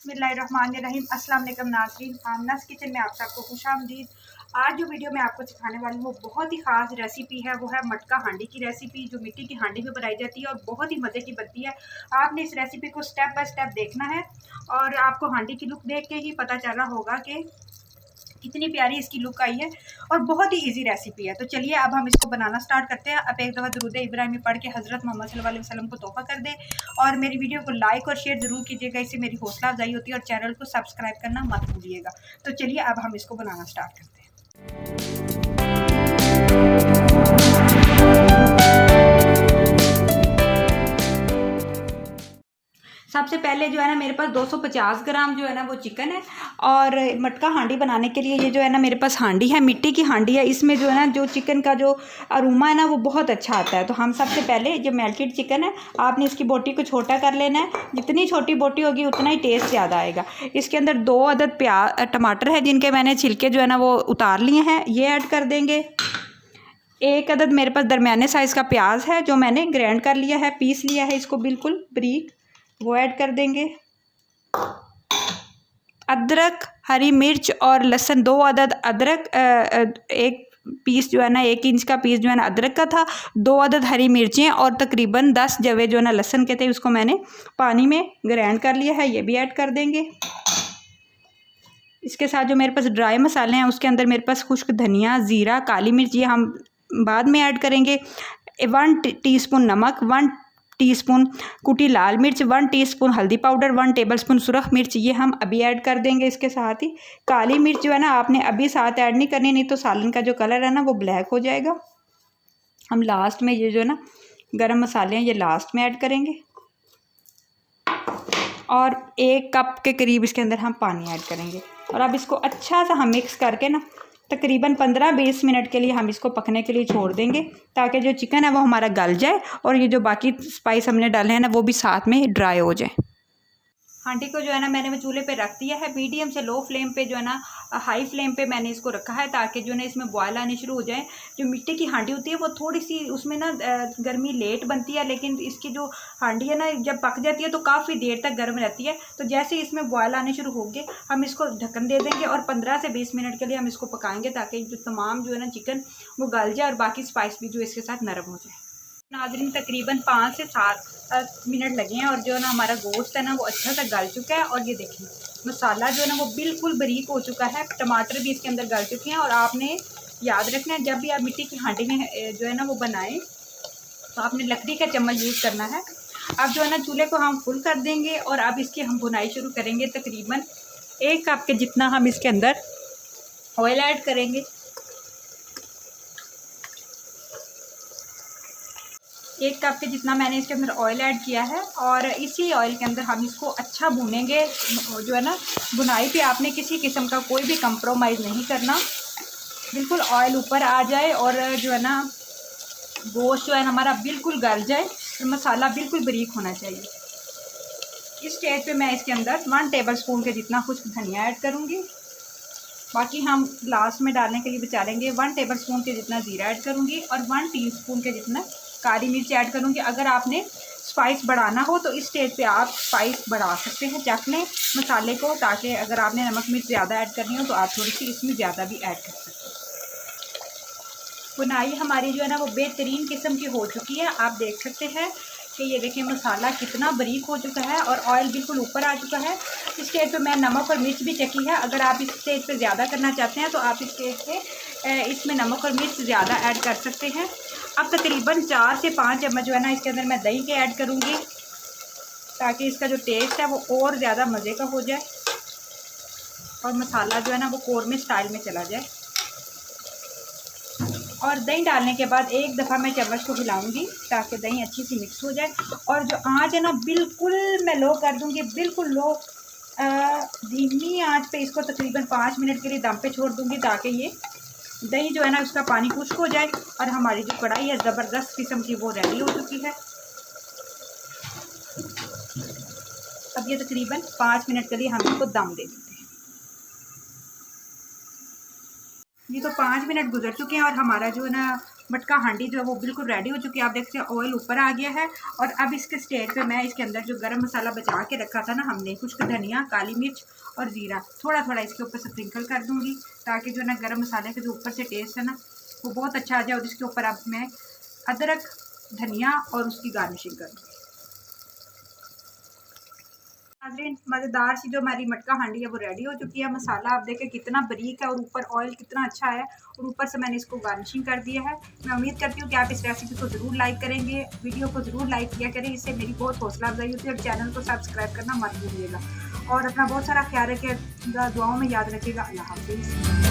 बिस्मिल्लाहिर्रहमानिर्रहीम। अस्सलाम वालेकुम नाज़रीन, आमनाज़ किचन में आप सबको खुशामदीद। आज जो वीडियो मैं आपको सिखाने वाली हूँ वो बहुत ही ख़ास रेसिपी है। वो है मटका हांडी की रेसिपी, जो मिट्टी की हांडी में बनाई जाती है और बहुत ही मज़े की बनती है। आपने इस रेसिपी को स्टेप बाय स्टेप देखना है और आपको हांडी की लुक देख के ही पता चल रहा होगा कि कितनी प्यारी इसकी लुक आई है और बहुत ही इजी रेसिपी है। तो चलिए अब हम इसको बनाना स्टार्ट करते हैं। अब एक दफ़ा दुरूद इब्राहिमी पढ़ के हज़रत मोहम्मद सल्लल्लाहु अलैहि वसल्लम को तोहफ़ा कर दे और मेरी वीडियो को लाइक और शेयर ज़रूर कीजिएगा, इससे मेरी हौसला अफजाई होती है और चैनल को सब्सक्राइब करना मत भूलिएगा। तो चलिए अब हम इसको बनाना स्टार्ट करते हैं। सबसे पहले जो है ना मेरे पास 250 ग्राम जो है ना वो चिकन है और मटका हांडी बनाने के लिए ये जो है ना मेरे पास हांडी है, मिट्टी की हांडी है। इसमें जो है ना जो चिकन का जो अरोमा है ना वो बहुत अच्छा आता है। तो हम सबसे पहले जो मेल्टेड चिकन है आपने इसकी बोटी को छोटा कर लेना है। जितनी छोटी बोटी होगी उतना ही टेस्ट ज़्यादा आएगा। इसके अंदर 2 अदद टमाटर है जिनके मैंने छिलके जो है ना वो उतार लिए हैं, ये ऐड कर देंगे। 1 अदद मेरे पास दरमियाने साइज़ का प्याज है जो मैंने ग्राइंड कर लिया है, पीस लिया है इसको बिल्कुल बारीक, वो ऐड कर देंगे। अदरक, हरी मिर्च और लहसुन 2 अदद अदरक, एक पीस जो है ना 1 इंच का पीस जो है ना अदरक का था, 2 अदद हरी मिर्चें और तकरीबन 10 जवे जो है ना लहसुन के थे, उसको मैंने पानी में ग्राइंड कर लिया है, ये भी ऐड कर देंगे। इसके साथ जो मेरे पास ड्राई मसाले हैं उसके अंदर मेरे पास खुश्क धनिया, ज़ीरा, काली मिर्च, ये हम बाद में ऐड करेंगे। 1 टीस्पून नमक, 1 टीस्पून कुटी लाल मिर्च, 1 टीस्पून हल्दी पाउडर, 1 टेबलस्पून सुरख मिर्च, ये हम अभी ऐड कर देंगे। इसके साथ ही काली मिर्च जो है ना आपने अभी साथ ऐड नहीं करनी, नहीं तो सालन का जो कलर है ना वो ब्लैक हो जाएगा। हम लास्ट में ये जो है ना गरम मसाले हैं ये लास्ट में ऐड करेंगे और 1 कप के करीब इसके अंदर हम पानी ऐड करेंगे और अब इसको अच्छा सा हम मिक्स करके ना तकरीबन 15-20 मिनट के लिए हम इसको पकने के लिए छोड़ देंगे, ताकि जो चिकन है वो हमारा गल जाए और ये जो बाकी स्पाइस हमने डाले हैं ना वो भी साथ में ड्राई हो जाए। हांडी को जो है ना मैंने चूल्हे पे रख दिया है, मीडियम से लो फ्लेम पे जो है ना हाई फ्लेम पे मैंने इसको रखा है, ताकि जो है इसमें बॉयल आने शुरू हो जाए। जो मिट्टी की हांडी होती है वो थोड़ी सी उसमें ना गर्मी लेट बनती है, लेकिन इसकी जो हांडी है ना जब पक जाती है तो काफ़ी देर तक गर्म रहती है। तो जैसे इसमें बॉयल आने शुरू होंगे हम इसको ढक्कन दे देंगे और 15 से 20 मिनट के लिए हम इसको पकाएंगे, ताकि जो तमाम जो है ना चिकन वो गल जाए और बाकी स्पाइस भी जो इसके साथ नरम हो जाए। नाज़रीन तकरीबन 5 से 7 मिनट लगे हैं और जो है ना हमारा गोश्त है ना वो अच्छा सा गल चुका है और ये देखिए मसाला जो है ना वो बिल्कुल बारीक हो चुका है, टमाटर भी इसके अंदर गल चुके हैं। और आपने याद रखना है जब भी आप मिट्टी की हांडी में जो है ना वो बनाएं तो आपने लकड़ी का चम्मच यूज़ करना है। अब जो है ना चूल्हे को हम फुल कर देंगे और अब इसकी हम भुनाई शुरू करेंगे। तकरीबन 1 कप के जितना हम इसके अंदर ऑयल ऐड करेंगे। 1 कप के जितना मैंने इसके अंदर ऑयल ऐड किया है और इसी ऑयल के अंदर हम इसको अच्छा भूनेंगे। जो है ना भुनाई पे आपने किसी किस्म का कोई भी कंप्रोमाइज़ नहीं करना, बिल्कुल ऑयल ऊपर आ जाए और जो है ना गोश्त जो है हमारा बिल्कुल गल जाए और मसाला बिल्कुल बारीक होना चाहिए। इस स्टेज पे मैं इसके अंदर 1 टेबलस्पून के जितना खुश्क धनिया ऐड करूँगी, बाकी हम लास्ट में डालने के लिए बचा लेंगे। 1 टेबलस्पून के जितना ज़ीरा ऐड करूँगी और 1 टीस्पून के जितना काली मिर्च ऐड करूँगी। अगर आपने स्पाइस बढ़ाना हो तो इस स्टेज पे आप स्पाइस बढ़ा सकते हैं, चखने मसाले को, ताकि अगर आपने नमक मिर्च ज़्यादा ऐड करनी हो तो आप थोड़ी सी इसमें ज़्यादा भी ऐड कर सकते हैं। बुनाई हमारी जो है ना वो बेहतरीन किस्म की हो चुकी है। आप देख सकते हैं कि ये देखिए मसाला कितना बारीक हो चुका है और ऑयल बिल्कुल ऊपर आ चुका है। इस स्टेज पे मैं नमक और मिर्च भी चखी है। अगर आप इस स्टेज पे ज़्यादा करना चाहते हैं तो आप इस स्टेज पे इसमें नमक और मिर्च ज़्यादा ऐड कर सकते हैं। अब तकरीबन 4 से 5 चम्मच जो है ना इसके अंदर मैं दही के ऐड करूँगी, ताकि इसका जो टेस्ट है वो और ज़्यादा मज़े का हो जाए और मसाला जो है ना वो कौरमे स्टाइल में चला जाए। और दही डालने के बाद एक दफ़ा मैं चम्मच को हिलाऊंगी ताकि दही अच्छी सी मिक्स हो जाए। और जो आँच है ना बिल्कुल मैं लो कर दूंगी, बिल्कुल लो, धीमी आंच पे इसको तकरीबन 5 मिनट के लिए दम पे छोड़ दूंगी, ताकि ये दही जो है ना उसका पानी खुश्क हो जाए और हमारी जो कढ़ाई है ज़बरदस्त किस्म की वो रेडी हो चुकी है। अब ये तकरीबन 5 मिनट के लिए हम इसको दम दे देते हैं। ये तो 5 मिनट गुजर चुके हैं और हमारा जो है ना मटका हांडी जो है वो बिल्कुल रेडी हो चुकी है। आप देखते हैं ऑयल ऊपर आ गया है। और अब इसके स्टेज पे मैं इसके अंदर जो गरम मसाला बचा के रखा था ना हमने, कुछ धनिया, काली मिर्च और ज़ीरा थोड़ा थोड़ा इसके ऊपर स्प्रिंकल कर दूँगी, ताकि जो ना गरम मसाले के जो ऊपर से टेस्ट है ना वो बहुत अच्छा आ जाए। और इसके ऊपर अब मैं अदरक, धनिया और उसकी गार्निशिंग कर दूँगी। नाज़रीन, मज़ेदार सी जो हमारी मटका हांडी है वो रेडी हो चुकी है। मसाला आप देखें कितना बारीक है और ऊपर ऑयल कितना अच्छा है, और ऊपर से मैंने इसको गार्निशिंग कर दिया है। मैं उम्मीद करती हूँ कि आप इस रेसिपी को ज़रूर लाइक करेंगे, वीडियो को ज़रूर लाइक किया करें, इससे मेरी बहुत हौसला अफजाई होती है। और चैनल को सब्सक्राइब करना मत भूलिएगा और अपना बहुत सारा ख्याल रखिएगा, दुआओं में याद रखिएगा। अल्लाह हाफ़िज़।